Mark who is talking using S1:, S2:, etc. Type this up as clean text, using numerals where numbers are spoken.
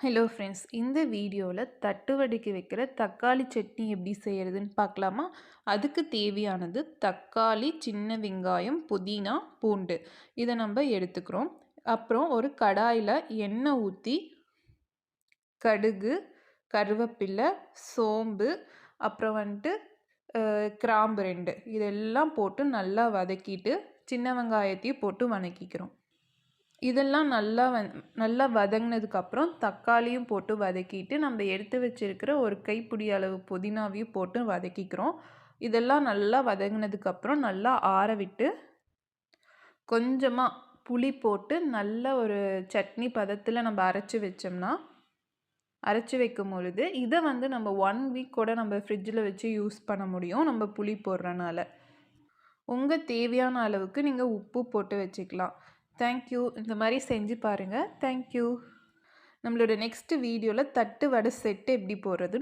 S1: Hello friends, இந்த வீடியோவில் தட்டு வடைக்கு வைக்கிற தக்காளி சட்னி எப்படி செய்கிறதுன்னு பார்க்கலாமா? அதுக்கு தேவையானது தக்காளி, சின்ன வெங்காயம், புதினா, பூண்டு இதை நம்ம எடுத்துக்கிறோம். அப்புறம் ஒரு கடாயில் எண்ணெய் ஊற்றி கடுகு, கருவேப்பிலை, சோம்பு, அப்புறம் வந்துட்டு கிராம்பு 2 இதெல்லாம் போட்டு நல்லா வதக்கிட்டு சின்ன வெங்காயத்தையும் போட்டு வதக்கிக்கிறோம். இதெல்லாம் நல்லா வதங்கினதுக்கப்புறம் தக்காளியும் போட்டு வதக்கிட்டு நம்ம எடுத்து வச்சிருக்கிற ஒரு கைப்பிடி அளவு புதினாவையும் போட்டு வதக்கிக்கிறோம். இதெல்லாம் நல்லா வதங்கினதுக்கப்புறம் நல்லா ஆற விட்டு கொஞ்சமாக புளி போட்டு நல்ல ஒரு சட்னி பதத்தில் நம்ம அரைச்சி வைக்கும் பொழுது இதை நம்ம 1 வீக் கூட நம்ம ஃப்ரிட்ஜில் வச்சு யூஸ் பண்ண முடியும், நம்ம புளி போடுறனால. உங்கள் தேவையான அளவுக்கு நீங்கள் உப்பு போட்டு வச்சுக்கலாம். தேங்க்யூ. இந்த மாதிரி செஞ்சு பாருங்கள். தேங்க்யூ. நம்மளோட நெக்ஸ்ட் வீடியோவில் தட்டு வடை செட்டு எப்படி போடுறதுன்னு